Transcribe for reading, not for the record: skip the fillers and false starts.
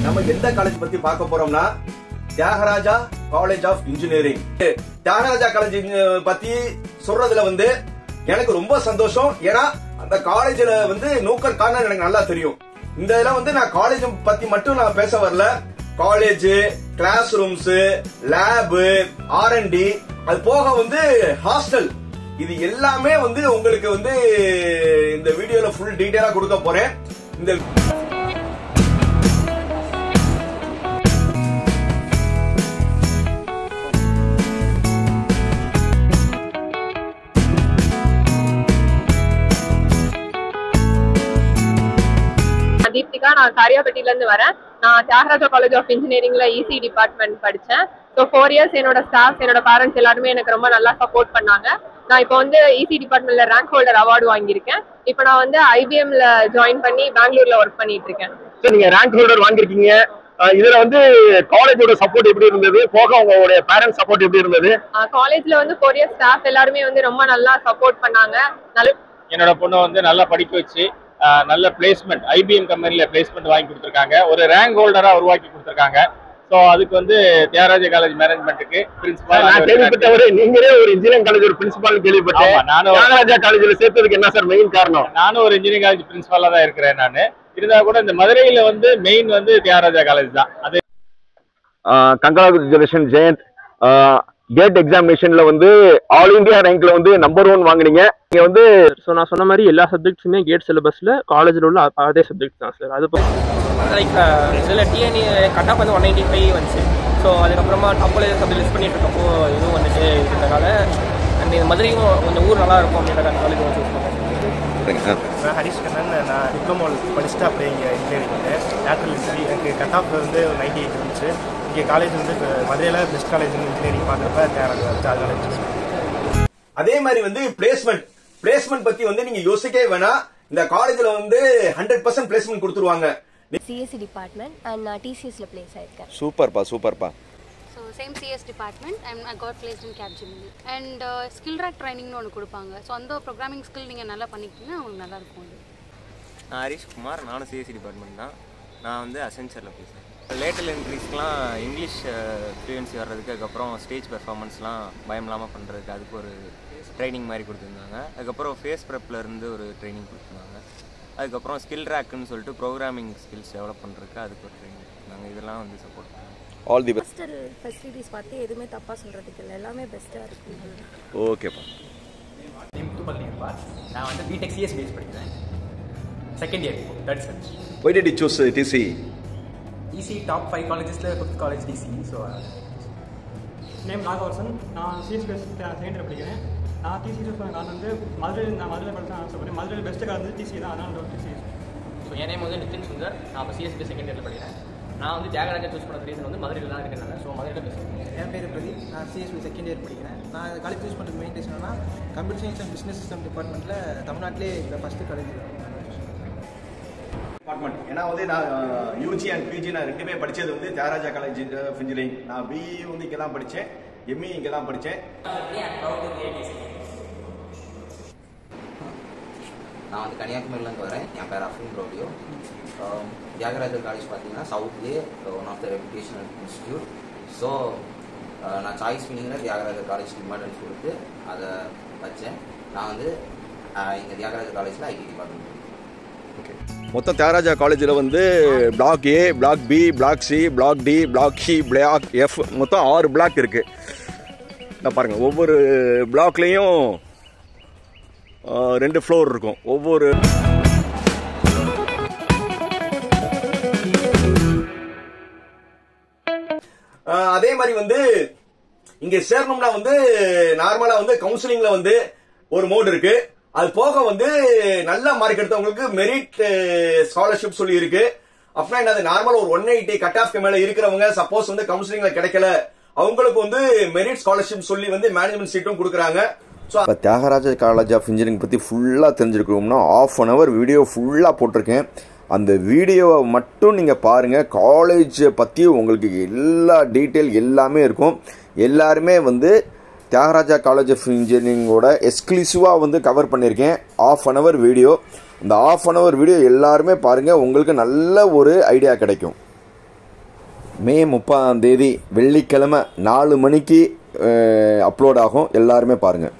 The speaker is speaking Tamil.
நம்ம எந்த காலேஜ் பத்தி பார்க்க போறோம்னா Thiagaraja college of engineering. Thiagaraja college பத்தி சொல்றதுல வந்து எனக்கு ரொம்ப சந்தோஷம். ஏன்னா அந்த காலேஜ்ல வந்து நூக்கல் காரணம் எனக்கு நல்லா தெரியும். இந்த இதெல்லாம் வந்து நான் காலேஜ் பத்தி மட்டும் நான் பேச வரல. College, class rooms, lab, R&D, அது போக வந்து ஹாஸ்டல், இது எல்லாமே வந்து உங்களுக்கு வந்து இந்த வீடியோல ஃபுல் டீடைலா கொடுக்க போறேன். இந்த தீபிகா, நான் காரியாபட்டில இருந்து வரேன். நான் தியாகராஜா காலேஜ் ஆஃப் இன்ஜினியரிங்ல EC டிபார்ட்மெண்ட் படிச்சேன். ஸோ 4 இயர்ஸ் என்னோட ஸ்டாஃப், என்னோட பேரண்ட்ஸ் எல்லாருமே எனக்கு ரொம்ப நல்லா சப்போர்ட் பண்ணாங்க. நான் இப்போ வந்து EC டிபார்ட்மெண்ட்ல ரேங்க் ஹோல்டர் அவார்டு வாங்கியிருக்கேன். இப்போ நான் வந்து IBMல ஜாயின் பண்ணி பெங்களூர்ல ஒர்க் பண்ணிட்டு இருக்கேன். நீங்க ரேங்க் ஹோல்டர் வாங்கிருக்கீங்க. இதுல வந்து காலேஜோட சப்போர்ட் எப்படி இருந்தது, போக உங்களுடைய பேரண்ட்ஸ் சப்போர்ட் எப்படி இருந்தது? காலேஜ்ல வந்து 4 இயர்ஸ் ஸ்டாஃப் எல்லாருமே வந்து ரொம்ப நல்லா சப்போர்ட் பண்ணாங்க. என்னோட பொண்ணை வந்து நல்லா படிக்க வச்சு நல்ல பிளேஸ்மெண்ட், IBM கம்பெனில பிளேஸ்மெண்ட் வாங்கி கொடுத்துருக்காங்க. ஒரு ரேங்க் ஹோல்டரா உருவாக்கி கொடுத்துருக்காங்க. ஸோ அதுக்கு வந்து தியாகராஜா காலேஜ் மேனேஜ்மெண்ட்டுக்கு பிரின்சிபால். நான் கேள்விப்பட்டவரே நீங்களே ஒரு இன்ஜினியரிங் காலேஜ் ஒரு பிரின்சிபால் கேள்விப்பட்டேன். நானும் தியாகராஜா காலேஜ்ல சேர்த்ததுக்கு என்ன சார் மெயின் காரணம்? நானும் ஒரு இன்ஜினியரிங் காலேஜ் பிரின்சிபாலா தான் இருக்கிறேன். நான் இருந்தா கூட இந்த மதுரையில வந்து மெயின் வந்து தியாகராஜா காலேஜ் தான். அது கங்க்ராச்சுலேஷன் ஜெயந்த். கேட் எக்ஸாமினேஷன்ல வந்து ஆல் இந்தியா ரேங்க்ல வந்து நம்பர் 1 வாங்குனீங்க. நீங்க வந்து நான் சொன்ன மாதிரி எல்லா சப்ஜெக்ட்ஸுமே கேட் சிலபஸ்ல காலேஜில் உள்ள அதே சப்ஜெக்ட் தான் சார். அது லைக் இதில் TNE கட் ஆஃப் வந்து 195 வந்துச்சு. ஸோ அதுக்கப்புறமா டாப் காலேஜ் சப்ஜெக்ட் லிஸ்ட் பண்ணிட்டு இருக்கப்போ இதுவும் வந்துட்டு இருக்கிறதுனால அண்ட் இந்த மதுரையும் கொஞ்சம் ஊர் நல்லா இருக்கும் அப்படின்ற காலேஜ் வந்து சூஸ் பண்ணேன். நான் ஹரிஷ் கண்ணன். நான் டிப்ளமோ படிச்சுட்டு அப்படியே இங்கே இன்ஜினியரிங் நேச்சுரல் ஹிஸ்ட்ரி. எனக்கு கட் ஆஃப் வந்து 98 இருந்துச்சு. இங்கே காலேஜ் வந்து மதுரையில் பெஸ்ட் காலேஜ் இன்ஜினியரிங் பார்க்குறப்ப காலேஜ். அதே மாதிரி வந்து பிளேஸ்மெண்ட் பத்தி வந்து நீங்க யோசிக்கவே வேணாம். இந்த காலேஜ்ல வந்து 100% பிளேஸ்மெண்ட் கொடுத்துருவாங்க. CSE டிபார்ட்மெண்ட் அண்ட் நான் TCSல பிளேஸ் ஆயிருக்கேன். சூப்பர்ப்பா. So same CS department I got placed in Capgemini and skill rack ட்ரைனிங்னு ஒன்று கொடுப்பாங்க. ஸோ அந்த ப்ரோக்ராமிங் ஸ்கில் நீங்கள் நல்லா பண்ணிக்கிட்டீங்கன்னா உங்களுக்கு நல்லா இருக்கும். நான் ஹரிஷ் குமார். நானும் CSE டிபார்ட்மெண்ட் தான். நான் வந்து அசென்ச்சரில் பேசுகிறேன். லேட்டல் என்ட்ரிஸ்க்கெலாம் இங்கிலீஷ் ஃப்ளூயன்சி வர்றதுக்கு, அதுக்கப்புறம் ஸ்டேஜ் பெர்ஃபார்மன்ஸ்லாம் பயம் இல்லாமல் பண்ணுறதுக்கு அதுக்கு ஒரு ட்ரைனிங் மாதிரி கொடுத்துருந்தாங்க. அதுக்கப்புறம் ஃபேஸ் ப்ரெப்லேருந்து ஒரு ட்ரைனிங் கொடுத்துருந்தாங்க. அதுக்கப்புறம் ஸ்கில் ரேக்குன்னு சொல்லிட்டு ப்ரோக்ராமிங் ஸ்கில்ஸ் டெவலப் பண்ணுறதுக்கு அதுக்கு ஒரு ட்ரைனிங் கொடுத்துருந்தாங்க. இதெல்லாம் வந்து சப்போர்ட் பண்ணுவாங்க. All the best. Hostel facilities பார்த்து எதுவுமே தப்பாக சொல்கிறதுக்கு இல்லை, எல்லாமே பெஸ்ட்டாக இருக்குது. ஓகேப்பா. நான் வந்து BTech CS பேஸ் படிக்கிறேன். Second year, third semester. Why did you choose TCE? EC top 5 காலேஜஸ்ல 5th college TCE. So name Nagavarshan. நான் CS பேஸ் செகண்ட் இயர் படிக்கிறேன். நான் TCE சூஸ் பண்ண காரணம் வந்து மதுரையில் படித்தேன் ஆசைப்பட்டேன். மதுரையில் பெஸ்ட்டு காலேஜ் வந்து TCE தான், அதனால TCE. ஸோ என் நேம் வந்து நிதின் சுந்தர். நான் இப்போ CS பேஸ் செகண்ட் இயரில் படிக்கிறேன். நான் வந்து தியாகராஜா சூஸ் பண்ண ரீசன் வந்து மதுரையில் தான் இருக்கிறனால. ஸோ மதுரையில் பெஸ்ட். என் பேர் பிரதீப். நான் CS செகண்ட் இயர் படிக்கிறேன். நான் இந்த காலேஜ் சூஸ் பண்ணுறது மெயின் ரீசன்னா computer science and business system டிபார்ட்மெண்ட்டில் தமிழ்நாட்டிலே இந்த ஃபஸ்ட்டு காலேஜ் டிபார்ட்மெண்ட். ஏன்னா வந்து நான் UG அண்ட் PG நான் ரெண்டுமே படித்தது வந்து தியாகராஜா காலேஜ் ஆஃப் இன்ஜினியரிங். நான் BE வந்து இங்கே தான் படித்தேன், ME இங்கே தான் படித்தேன். நான் வந்து கன்னியாகுமரியிலேருந்து வரேன். என் பேர் அஃபின் ப்ரோடியோ. தியாகராஜா காலேஜ் பார்த்தீங்கன்னா சவுத்லேயே one of the reputational institute. So நான் சாய்ஸ் பண்ணிங்கிற தியாகராஜா காலேஜ் இம்பார்ட்டன்ஸ் கொடுத்து அதை வச்சேன். நான் வந்து இங்கே தியாகராஜா காலேஜில் IT டிபார்ட்மெண்ட். ஓகே, மொத்தம் தியாகராஜா காலேஜில் வந்து block A, block B, block C, block D, block E, block F, மொத்தம் 6 பிளாக் இருக்குது. நான் பாருங்கள், ஒவ்வொரு பிளாக்லேயும் 2 ஃப்ளோர் இருக்கும். ஒவ்வொரு அதே மாதிரி வந்து இங்க சேரணும்னா வந்து நார்மலா வந்து கவுன்சிலிங்ல வந்து ஒரு மோட் இருக்கு. அது போக வந்து நல்ல மார்க் எடுத்தவங்களுக்கு மெரிட் ஸ்காலர்ஷிப் சொல்லி இருக்கு. அப்படின்னா என்னது, நார்மல் ஒரு 180 கட் ஆஃப் மேல இருக்கிறவங்க சப்போஸ் வந்து கவுன்சிலிங்ல கிடைக்கல, அவங்களுக்கு வந்து மெரிட் ஸ்காலர்ஷிப் சொல்லி வந்து மேனேஜ்மெண்ட் சீட்டும் கொடுக்குறாங்க. இப்போ தியாகராஜா காலேஜ் ஆஃப் இன்ஜினியரிங் பற்றி ஃபுல்லாக தெரிஞ்சுக்கணும்னா 1/2 hour வீடியோ ஃபுல்லாக போட்டிருக்கேன். அந்த வீடியோவை மட்டும் நீங்கள் பாருங்கள். காலேஜை பற்றி உங்களுக்கு எல்லா டீட்டெயில் எல்லாமே இருக்கும். எல்லாருமே வந்து தியாகராஜா காலேஜ் ஆஃப் இன்ஜினியரிங்கோட எக்ஸ்க்ளூசிவாக வந்து கவர் பண்ணியிருக்கேன். ½ an hour வீடியோ. இந்த ½ an hour வீடியோ எல்லாருமே பாருங்கள், உங்களுக்கு நல்ல ஒரு ஐடியா கிடைக்கும். மே 30 வெள்ளிக்கிழமை 4 மணிக்கு அப்லோட் ஆகும். எல்லாருமே பாருங்கள்.